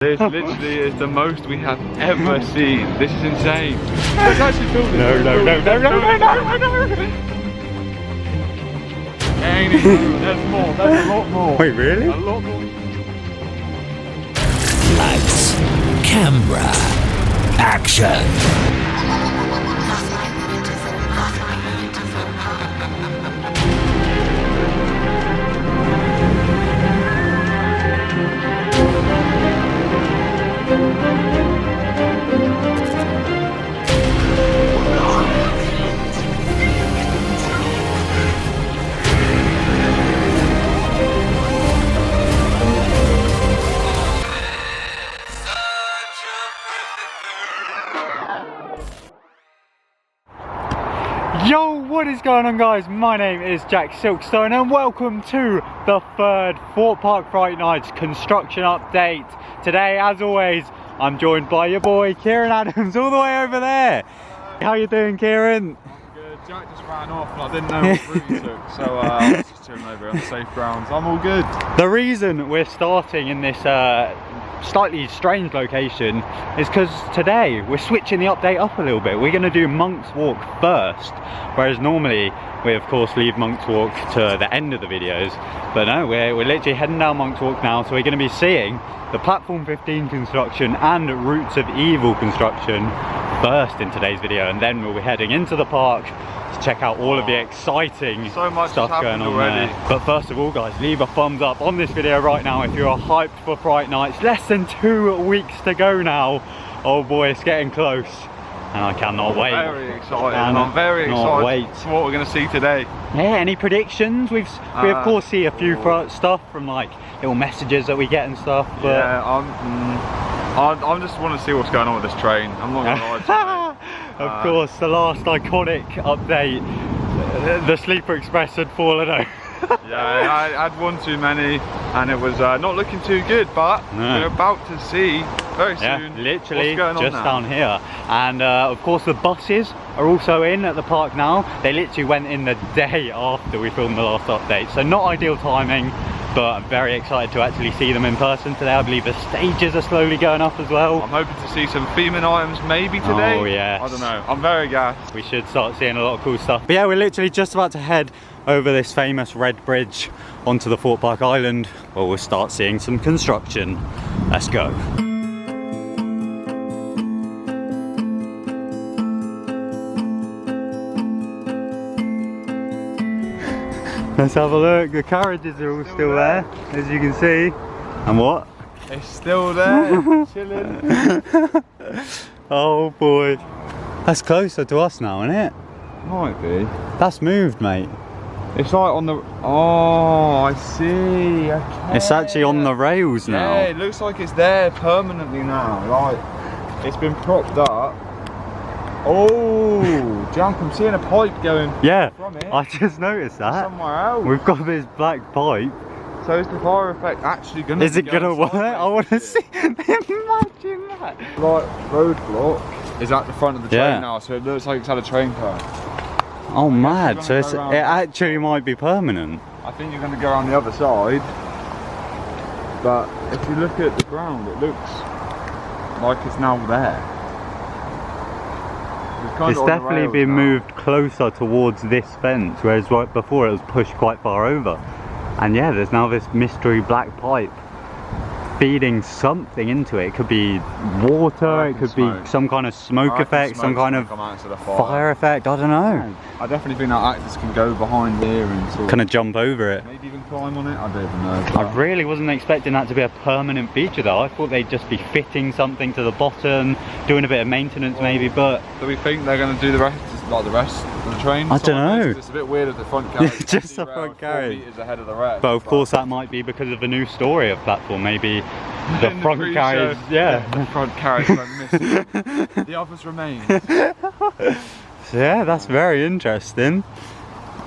This literally is the most we have ever seen. This is insane. Let's actually film this. No. There's more. There's a lot more. Wait, really? A lot more. Lights, camera, action. Yo, what is going on, guys? My name is TheJackSilkstone and welcome to the third Thorpe Park Fright Nights construction update. Today, as always, I'm joined by your boy Kieran Adams all the way over there. How you doing, Kieran? I'm good. Jack just ran off and I didn't know what route he took, so I was just chilling over on safe grounds. I'm all good. The reason we're starting in this slightly strange location is because today we're switching the update up a little bit. We're going to do Monk's Walk first, whereas normally we of course leave Monk's Walk to the end of the videos, but no, we're literally heading down Monk's Walk now, so we're going to be seeing the Platform 15 construction and Roots of Evil construction first in today's video, and then we'll be heading into the park to check out all of the exciting stuff going on already there. But first of all, guys, leave a thumbs up on this video right now if you are hyped for Fright Nights. Less than 2 weeks to go now. Oh boy, it's getting close and I cannot wait. Very excited, and I'm very excited for what we're going to see today. Yeah, any predictions? We of course see a few stuff from like little messages that we get and stuff, but yeah, I just want to see what's going on with this train. I'm not going to lie to you. Of course, the last iconic update, the Sleeper Express had fallen over. Yeah, I had one too many and it was not looking too good, but we're about to see very soon literally what's going on just now. down here. And of course the buses are also in at the park now. They literally went in the day after we filmed the last update, so not ideal timing, but I'm very excited to actually see them in person today. I believe the stages are slowly going up as well. I'm hoping to see some theming items maybe today. Oh yeah. I don't know, I'm very gassed. We should start seeing a lot of cool stuff. But yeah, we're literally just about to head over this famous red bridge onto the Thorpe Park Island, where we'll start seeing some construction. Let's go. Let's have a look. The carriages are all still there, as you can see. And what? It's still there, chilling. Oh boy. That's closer to us now, isn't it? Might be. That's moved, mate. It's like on the... Oh, I see. Okay. It's actually on the rails now. Yeah, it looks like it's there permanently now. Like, it's been propped up. Oh, Jack, I'm seeing a pipe going from it. I just noticed that. Somewhere else. We've got this black pipe. So is the fire effect actually going to Is it going to work? I want to see. Imagine that. Like, roadblock is at the front of the train now, so it looks like it's had a train crash. Oh, mad. So it actually might be permanent. I think you're going to go around the other side. But if you look at the ground, it looks like it's now there. It's definitely been moved closer towards this fence, whereas right before it was pushed quite far over. And yeah, there's now this mystery black pipe feeding something into it. It could be water, it could be some kind of smoke effect, some kind of fire effect, I don't know. I definitely think that actors can go behind here and sort kind of jump over it. Maybe even climb on it, I don't even know. I really wasn't expecting that to be a permanent feature though. I thought they'd just be fitting something to the bottom, doing a bit of maintenance maybe, but... Do we think they're going to do the rest, like the rest of the train? I don't know. It's a bit weird at the front carriage. Just the front carriage. 4 meters ahead of the rest. But of course that might be because of the new story of Platform, maybe the front carriage, the front carriage went missing. The others remain. So yeah, that's very interesting.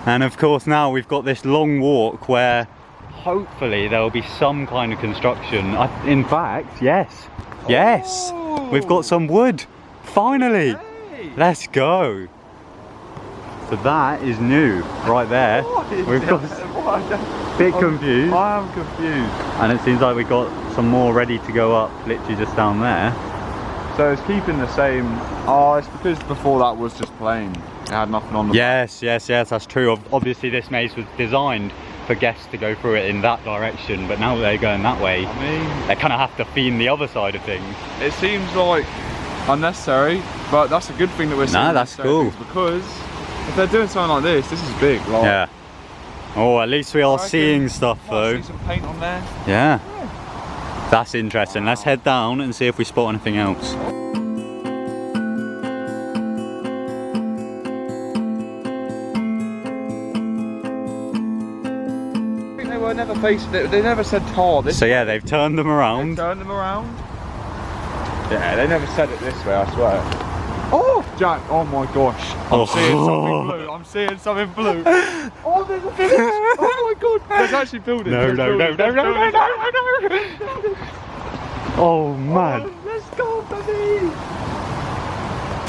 And of course now we've got this long walk where hopefully there will be some kind of construction. In fact, yes, we've got some wood, finally. Hey. Let's go. So that is new right there. We've got a bit confused. I am confused. And it seems like we've got some more ready to go up, literally just down there. So it's keeping the same. Oh, it's because before that was just plain. It had nothing on the Yes, that's true. Obviously this maze was designed for guests to go through it in that direction, but now they're going that way. I mean, they kind of have to theme the other side of things. It seems like unnecessary, but that's a good thing that we're seeing. Nah, that's cool. Because if they're doing something like this is big. Like, yeah. Oh, at least we are seeing stuff though. See some paint on there. Yeah. That's interesting. Let's head down and see if we spot anything else. They were never faced it. They never said tar this. So yeah, they've turned them around. They've turned them around. Yeah, they never said it this way, I swear. Oh, Jack! Oh my gosh! I'm seeing something blue. I'm seeing something blue. Oh, there's a village! Oh my god! There's actually buildings. No. Oh man! Oh, let's go, baby!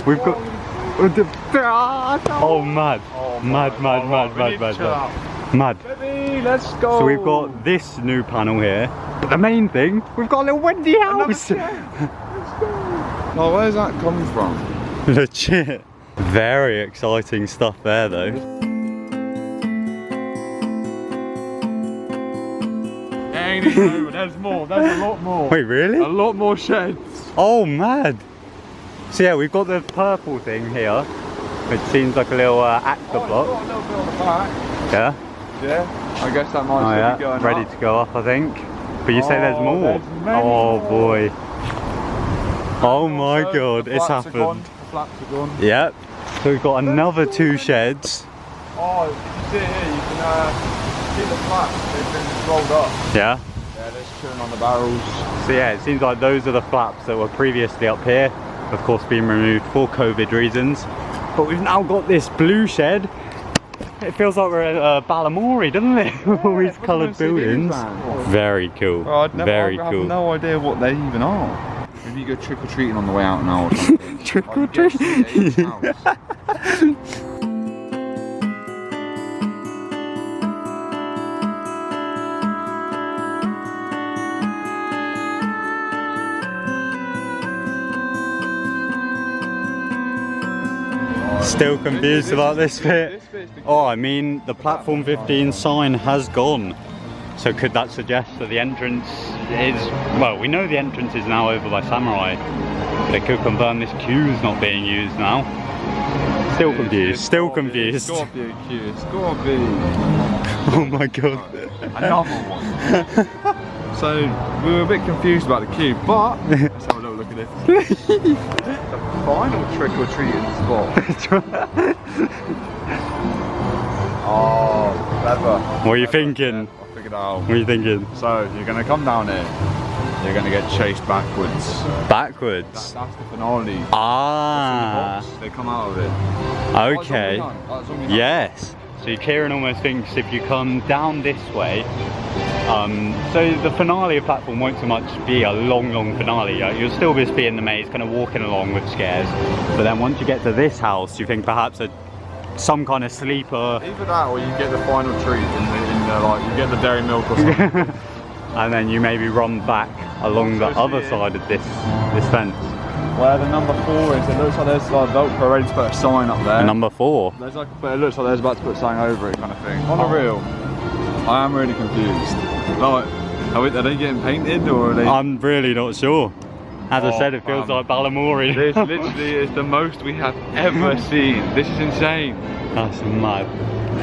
We've got. Oh mad! Mad! Baby, let's go! So we've got this new panel here. But the main thing, we've got a little Wendy house. Let's go! Oh, where's that coming from? Legit. Very exciting stuff there though. It ain't even over, there's more, there's a lot more. Wait, really? A lot more sheds. Oh, mad. So yeah, we've got the purple thing here, which seems like a little actor block. Got a little bit on the back. Yeah? Yeah, I guess that might be going ready up. to go up, I think. But you say there's more. There's many oh more. boy. Oh my Also, god, the it's flaps are gone, happened. the flaps are gone. Yep. So we've got another 2 sheds. Oh, you see here, you can see the flaps, they've been rolled up. Yeah. Yeah, they're just chilling on the barrels. So yeah, it seems like those are the flaps that were previously up here. Of course being removed for COVID reasons. But we've now got this blue shed. It feels like we're at Balamori, doesn't it? With all these coloured buildings. Very cool. Well, Very I cool. have no idea what they even are. Maybe you go trick-or-treating on the way out now or something. Trick-or-treating? Still confused about this bit. Oh, I mean, the platform 15 sign has gone. So could that suggest that the entrance is, well, we know the entrance is now over by Samurai. But it could confirm this queue's not being used now. Still confused, still confused. It's gotta be a queue, it's gotta be. Oh my god. Another one. So, we were a bit confused about the queue, but let's have a little look at it. The final trick-or-treating spot. Oh, clever. What are you thinking? I figured out. What are you thinking? So, you're gonna come down here, you're gonna get chased backwards. Backwards? That's the finale. Ah. That's in the box, they come out of it. Okay. Yes. So Kieran almost thinks if you come down this way, so the finale of platform won't so much be a long finale. You'll still just be in the maze, kind of walking along with scares. But then once you get to this house, you think perhaps some kind of sleeper. Either that, or you get the final treat in the like you get the dairy milk or something. And then you maybe run back along the other side of this fence. Where the number 4 is, it looks like there's like Velcro ready to put a sign up there. Number 4? There's like, but it looks like there's about to put something over it, kind of thing. On the real, I am really confused. Like, are they getting painted or are they? I'm really not sure. As I said, it feels like Balamori. This literally is the most we have ever seen. This is insane. That's mad.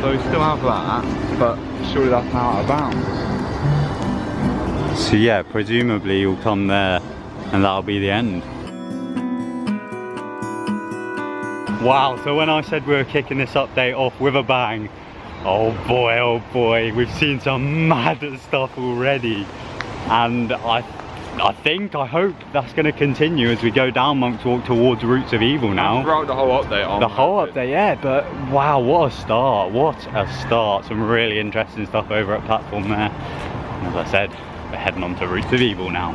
So we still have that, but surely that's now out of bounds. So yeah, presumably you'll come there and that'll be the end. Wow, so when I said we were kicking this update off with a bang, oh boy, we've seen some mad stuff already. And I hope that's going to continue as we go down Monk's Walk towards Roots of Evil now. Throughout the whole update. The whole update, yeah, but wow, what a start, Some really interesting stuff over at platform there. And as I said, we're heading on to Roots of Evil now.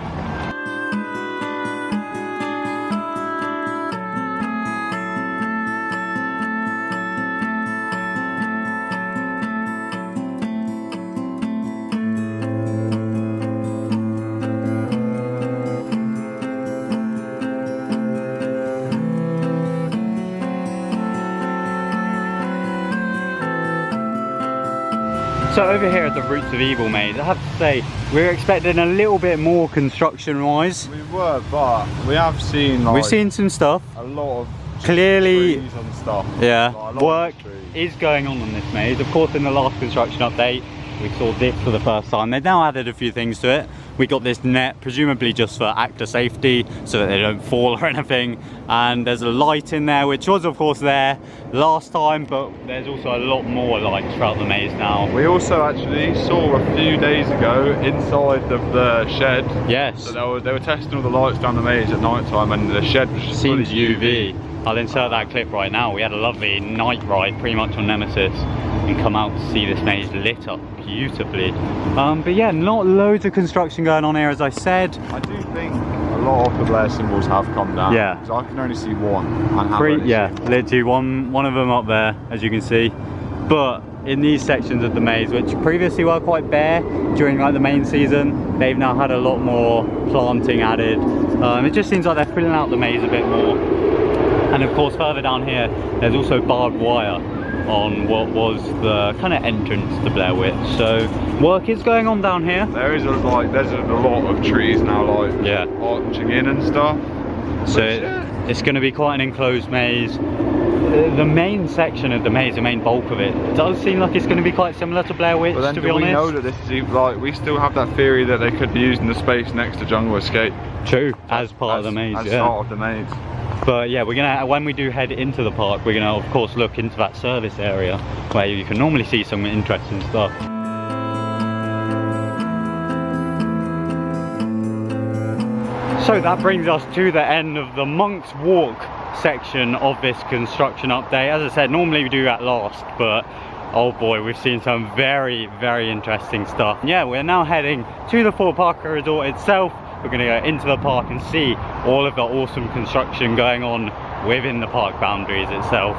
So over here at the Roots of Evil maze, I have to say, we were expecting a little bit more construction-wise. We were, but we have seen like, We've seen some stuff. a lot of Clearly, trees and stuff. yeah, Like, a lot work of trees. is going on this maze. Of course, in the last construction update, we saw this for the first time. They've now added a few things to it. We got this net, presumably just for actor safety, so that they don't fall or anything. And there's a light in there, which was of course there last time, but there's also a lot more lights throughout the maze now. We also actually saw a few days ago inside of the shed. Yes. So they were testing all the lights down the maze at night time, and the shed was just Seems fully UV. I'll insert that clip right now. We had a lovely night ride pretty much on Nemesis and come out to see this maze lit up beautifully. But yeah, not loads of construction going on here, as I said. I do think a lot of the Blair symbols have come down. Yeah. Because I can only see one. And have only Yeah, seen one. literally one of them up there, as you can see. But in these sections of the maze, which previously were quite bare during like the main season, they've now had a lot more planting added. It just seems like they're filling out the maze a bit more. And of course, further down here, there's also barbed wire on what was the kind of entrance to Blair Witch. So work is going on down here. There's a lot of trees now, like Yeah. arching in and stuff. So But it's going to be quite an enclosed maze. The main section of the maze, the main bulk of it, does seem like it's going to be quite similar to Blair Witch, But then to be do we honest. know that this is like, we still have that theory that they could be using the space next to Jungle Escape. True, as part of the maze, as yeah. part of the maze. But yeah, we're gonna, when we do head into the park, we're gonna of course look into that service area where you can normally see some interesting stuff. So that brings us to the end of the Monk's Walk section of this construction update. As I said, normally we do that last, but oh boy, we've seen some very, very interesting stuff. Yeah, we're now heading to the Thorpe Park Resort itself. We're going to go into the park and see all of the awesome construction going on within the park boundaries itself.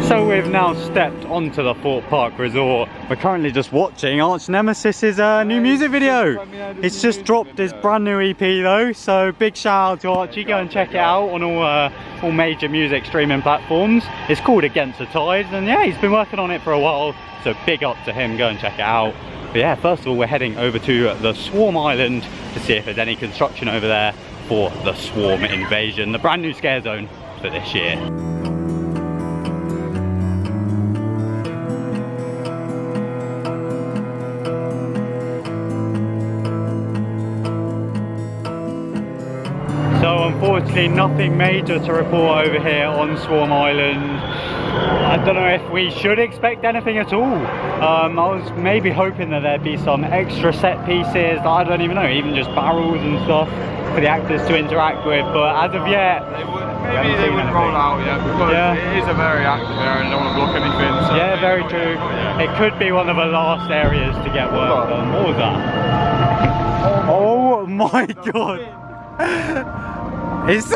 So we've now stepped onto the Thorpe Park Resort. We're currently just watching Arch Nemesis's new music video. It's just dropped his brand new EP though, so big shout out to Archie. Go and check it out on all major music streaming platforms. It's called Against the Tides, and yeah, he's been working on it for a while, so big up to him. Go and check it out. But yeah, first of all, we're heading over to the Swarm Island to see if there's any construction over there for the Swarm Invasion, the brand new scare zone for this year. So unfortunately nothing major to report over here on Swarm Island. I don't know if we should expect anything at all. I was maybe hoping that there'd be some extra set pieces, I don't even know, even just barrels and stuff for the actors to interact with, but as of yet, Maybe they wouldn't roll out yet, because it is a very active area and I don't want to block anything. So yeah, very true. It could be one of the last areas to get work done. What was that? Oh my god! It's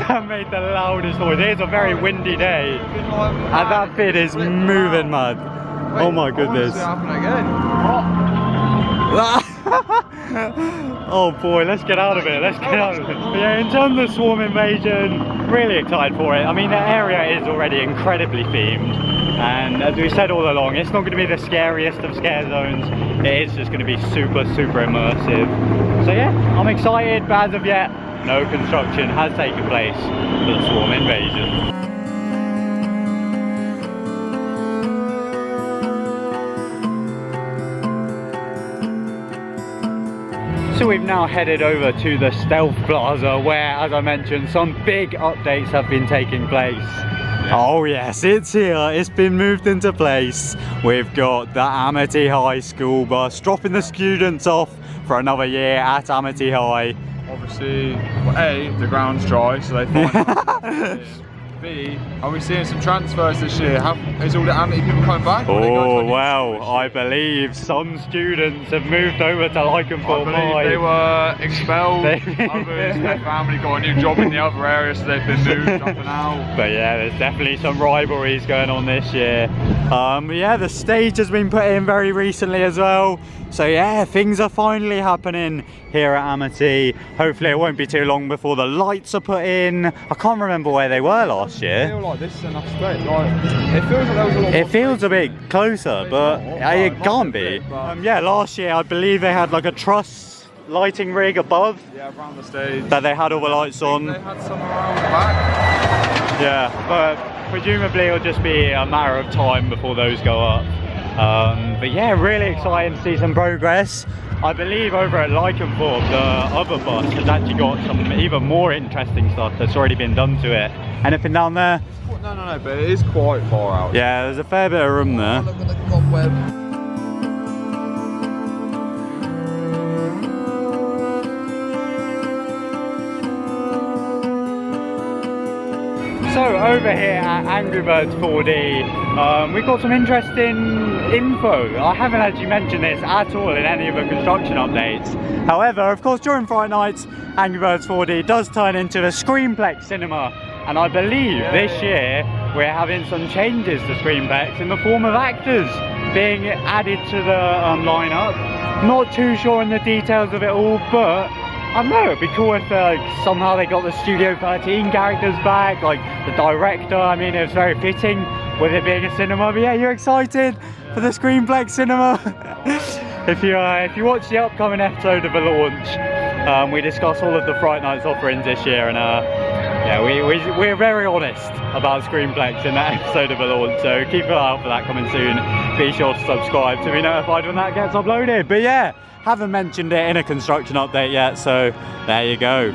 that made the loudest noise. It is a very windy day, and that fit is moving mad. Oh my goodness! Oh boy, let's get out of it. Let's get out of it. But yeah, in terms of Swarm Invasion, really excited for it. I mean, the area is already incredibly themed, and as we said all along, it's not going to be the scariest of scare zones. It is just going to be super, super immersive. So yeah, I'm excited, but as of yet, no construction has taken place for the Swarm Invasion. So we've now headed over to the Stealth Plaza where, as I mentioned, some big updates have been taking place. Oh yes, it's here, it's been moved into place. We've got the Amity High school bus dropping the students off for another year at Amity High. Obviously, well, A, the ground's dry, so they find B, are we seeing some transfers this year? Is all the Amity people coming back? Oh well, I believe some students have moved over to Lycanthorpe High. They were expelled, others, their family got a new job in the other area, so they've been moved up and out. But yeah, there's definitely some rivalries going on this year. But yeah, the stage has been put in very recently as well. So yeah, things are finally happening here at Amity. Hopefully it won't be too long before the lights are put in. I can't remember where they were last year. I feel like this is enough space. Like, it feels like there was a lot. It feels a bit closer, but it can't be. Yeah, last year I believe they had like a truss lighting rig above. Yeah, around the stage. That they had all the lights on. They had some around the back. Yeah, but presumably it'll just be a matter of time before those go up. But yeah, really exciting to see some progress. I believe over at Thorpe, the other bus has actually got some even more interesting stuff that's already been done to it. Anything down there? No, but it is quite far out. Yeah, there's a fair bit of room there. Look at the cobweb. So over here at Angry Birds 4D, we've got some interesting info. I haven't actually mentioned this at all in any of the construction updates. However, of course, during Fright Nights, Angry Birds 4D does turn into a Screenplex cinema. And I believe this year we're having some changes to Screenplex in the form of actors being added to the lineup. Not too sure on the details of it all, but I don't know, it'd be cool if somehow they got the Studio 13 characters back, like the director. I mean, it was very fitting with it being a cinema. But yeah, you're excited for the Screenplex cinema? If you watch the upcoming episode of the launch, we discuss all of the Fright Nights offerings this year, and yeah, we're very honest about Screenplex in that episode of the launch. So keep an eye out for that coming soon. Be sure to subscribe to be notified when that gets uploaded. But yeah, haven't mentioned it in a construction update yet, so there you go.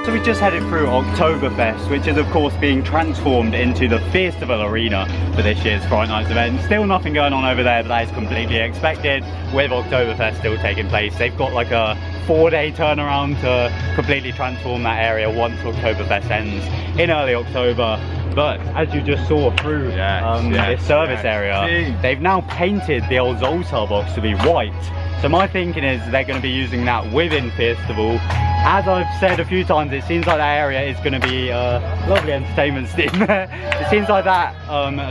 So we just headed through Oktoberfest, which is of course being transformed into the festival arena for this year's Fright Nights event. Still nothing going on over there, but that is completely expected with Oktoberfest still taking place. They've got like a 4-day turnaround to completely transform that area once Oktoberfest ends in early October. But as you just saw through this service area, they've now painted the old Zoltar box to be white. So my thinking is they're going to be using that within Festival. As I've said a few times, it seems like that area is going to be lovely entertainment steam. It seems like that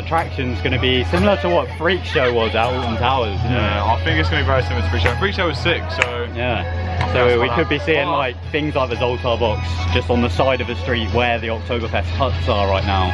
attraction is going to be similar to what Freak Show was at Alton Towers. Yeah, I think it's going to be very similar to Freak Show. Freak Show was 6, so yeah. So we could be seeing like things like the Zoltar box just on the side of the street where the Oktoberfest huts are right now.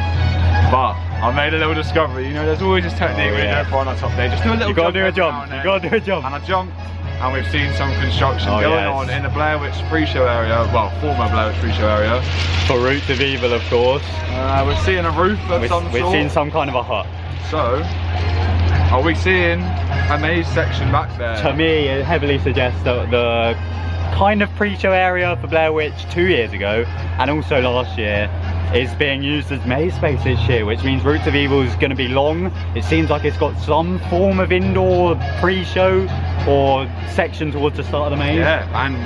But I made a little discovery. You know, there's always this technique when you go Fright Nights up there. Just do a little. You gotta do a jump. You gotta do a jump. And I jumped, and we've seen some construction going on in the Blair Witch Pre-Show area. Well, former Blair Witch Pre-Show area. For Roots of Evil, of course. We're seeing a roof of some sort. We're seeing some kind of a hut. So, are we seeing a maze section back there? To me, it heavily suggests that the kind of pre-show area for Blair Witch 2 years ago and also last year is being used as maze space this year, which means Roots of Evil is going to be long. It seems like it's got some form of indoor pre-show or section towards the start of the maze. Yeah, and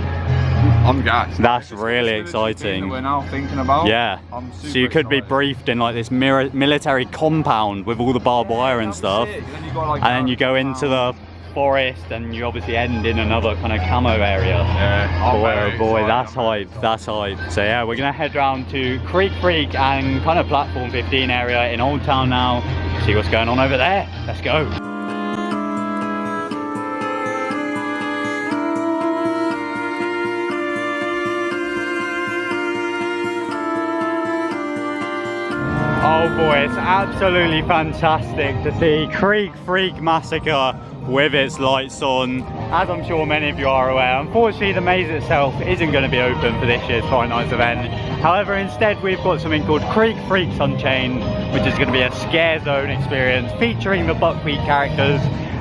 I'm gassed. That's really exciting. That we're now thinking about. Yeah. So you could be briefed in like this military compound with all the barbed wire and stuff, and then you go into the forest and you obviously end in another kind of camo area. Yeah. Oh boy, that's hype, that's hype. So yeah, we're gonna head round to Creek Freak and kind of platform 15 area in Old Town now, see what's going on over there. Let's go. Oh boy, it's absolutely fantastic to see Creek Freak Massacre with its lights on. As I'm sure many of you are aware, unfortunately the maze itself isn't going to be open for this year's Fright Nights event. However, instead we've got something called Creek Freaks Unchained, which is going to be a scare zone experience featuring the Buckwheat characters,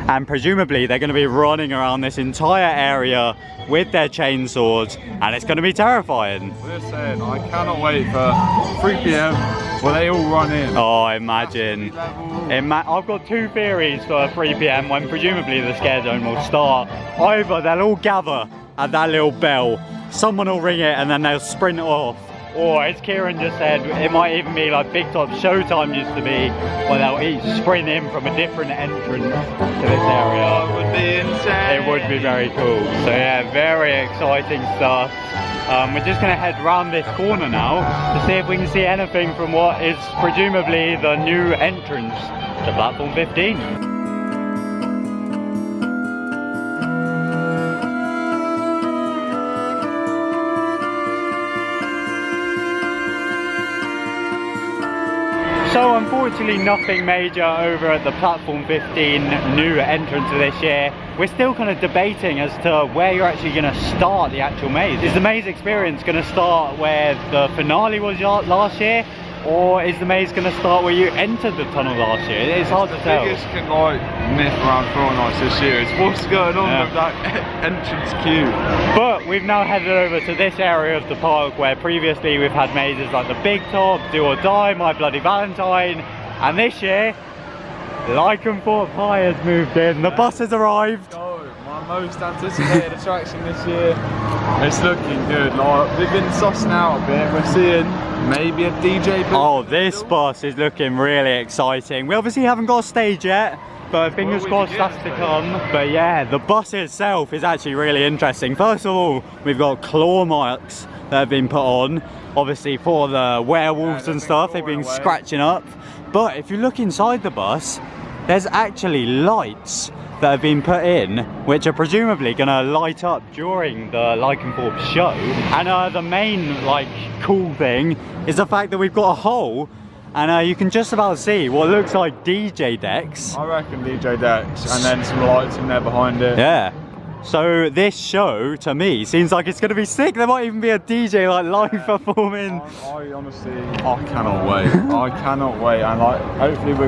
and presumably they're going to be running around this entire area with their chainsaws, and it's going to be terrifying. We're saying, I cannot wait for 3 PM where they all run in. Oh, imagine. I've got two theories for 3 PM when presumably the scare zone will start. Either they'll all gather at that little bell, someone will ring it and then they'll sprint off, or as Kieran just said, it might even be like Big Top Showtime used to be, where they'll each sprint in from a different entrance to this area. It would be insane. It would be very cool. So yeah, very exciting stuff. We're just going to head round this corner now to see if we can see anything from what is presumably the new entrance to platform 15. So unfortunately nothing major over at the platform 15 new entrance of this year. We're still kind of debating as to where you're actually going to start the actual maze. Is the maze experience going to start where the finale was last year? Or is the maze going to start where you entered the tunnel last year? It's hard to tell. The biggest like myth around Fright Nights this year is what's going on with that entrance queue. But we've now headed over to this area of the park where previously we've had mazes like the Big Top, Do or Die, My Bloody Valentine, and this year, Thorpe High has moved in. The bus has arrived. My most anticipated attraction this year. It's looking good. Like, we've been sussing out a bit. We're seeing maybe a DJ booth. Oh, this bus is looking really exciting. We obviously haven't got a stage yet, but fingers crossed that's to come. But yeah, the bus itself is actually really interesting. First of all, we've got claw marks that have been put on, obviously for the werewolves and stuff. They've been scratching up. But if you look inside the bus, there's actually lights that have been put in, which are presumably going to light up during the Thorpe show. And the main cool thing is the fact that we've got a hole, and you can just about see what looks like DJ decks. I reckon DJ decks, and then some lights in there behind it. Yeah. So this show, to me, seems like it's going to be sick. There might even be a DJ live performing. I honestly, I cannot wait. I cannot wait. And hopefully we're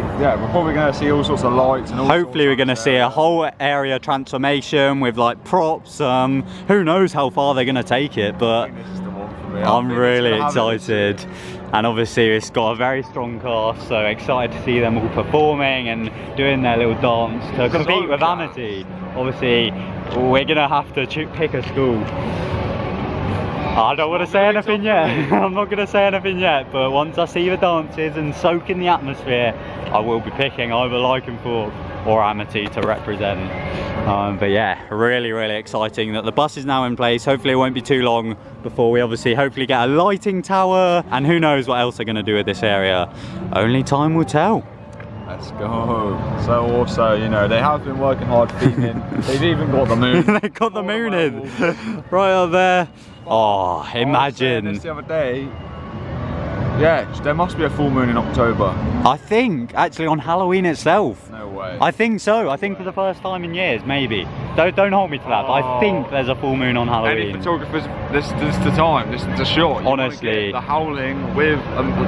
probably going to see all sorts of lights and all hopefully we're going to see a whole area transformation with props. Who knows how far they're going to take it, but this is the one for me. I'm really excited. And obviously it's got a very strong cast, so excited to see them all performing and doing their little dance to compete with Amity. Obviously we're gonna have to pick a school. I don't want to say anything yet. I'm not going to say anything yet, but once I see the dances and soak in the atmosphere, I will be picking either Thorpe or Amity to represent. But yeah, really exciting that the bus is now in place. Hopefully it won't be too long before we hopefully get a lighting tower, and who knows what else they're going to do with this area. Only time will tell. Let's go. So also, you know, they have been working hard theming. They've even got the moon. They've got the moon in. Right up there. Oh, imagine. I was saying this the other day. Yeah, there must be a full moon in October. I think, actually on Halloween itself. No way. I think so. I think for the first time in years, maybe. Don't hold me to that, but I think there's a full moon on Halloween. Any photographers, this is the time, this is the shot. You honestly. The howling with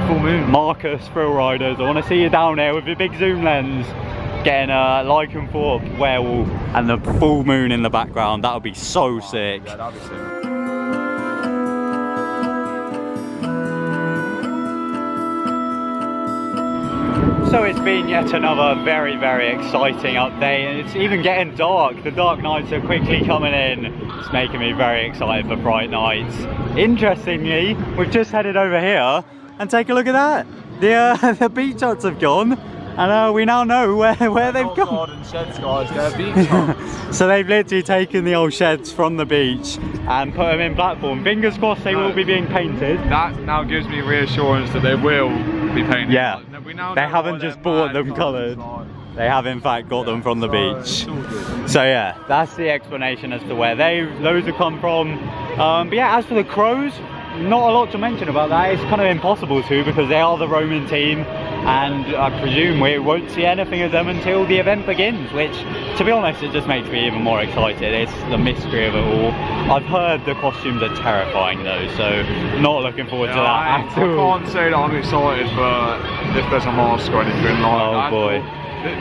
full moon. Marcus, Thrill Riders, I want to see you down there with your big zoom lens, getting a Thorpe werewolf and the full moon in the background. That would be so sick. Yeah, that'd be sick. So it's been yet another very exciting update, and it's even getting dark. The dark nights are quickly coming in. It's making me very excited for Fright Nights. Interestingly, we've just headed over here and take a look at that. The beach huts have gone, and we now know where they've gone. Garden sheds, guys, they're beach huts. So they've literally taken the old sheds from the beach and put them in platform. Fingers crossed they will be being painted. That now gives me reassurance that they will be painted. Yeah. They haven't just bought them coloured. They have in fact got them from the beach. So yeah, that's the explanation as to where those have come from. But yeah, as for the crows, not a lot to mention about that. It's kind of impossible to, because they are the roaming team, and I presume we won't see anything of them until the event begins, which, to be honest, it just makes me even more excited. It's the mystery of it all. I've heard the costumes are terrifying though, so not looking forward to that at all. I can't say that I'm excited for if there's a mask or anything like that. Oh boy.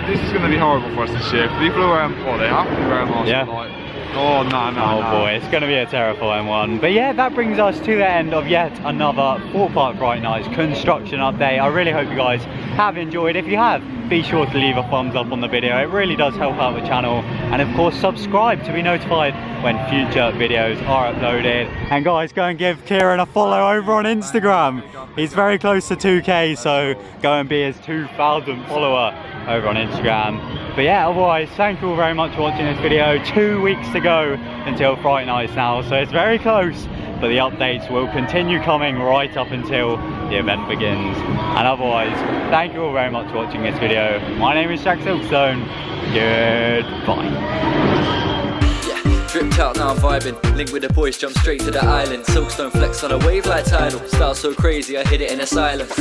This is going to be horrible for us this year. People are wearing, well, they have to be wearing masks. Yeah. Oh no. Oh boy, it's going to be a terrifying one. But yeah, that brings us to the end of yet another Thorpe Park Fright Nights construction update. I really hope you guys have enjoyed. If you have, be sure to leave a thumbs up on the video. It really does help out the channel. And of course, subscribe to be notified when future videos are uploaded. And guys, go and give Kieran a follow over on Instagram. He's very close to 2K, so go and be his 2,000th follower over on Instagram. But yeah, otherwise, thank you all very much for watching this video. 2 weeks to go until Fright Nights now, so it's very close. But the updates will continue coming right up until the event begins. And otherwise, thank you all very much for watching this video. My name is TheJackSilkstone. Goodbye. Dripped out, now I'm vibing. Link with the boys, jump straight to the island. Silkstone flex on a wave like tidal. Style so crazy, I hit it in a silence.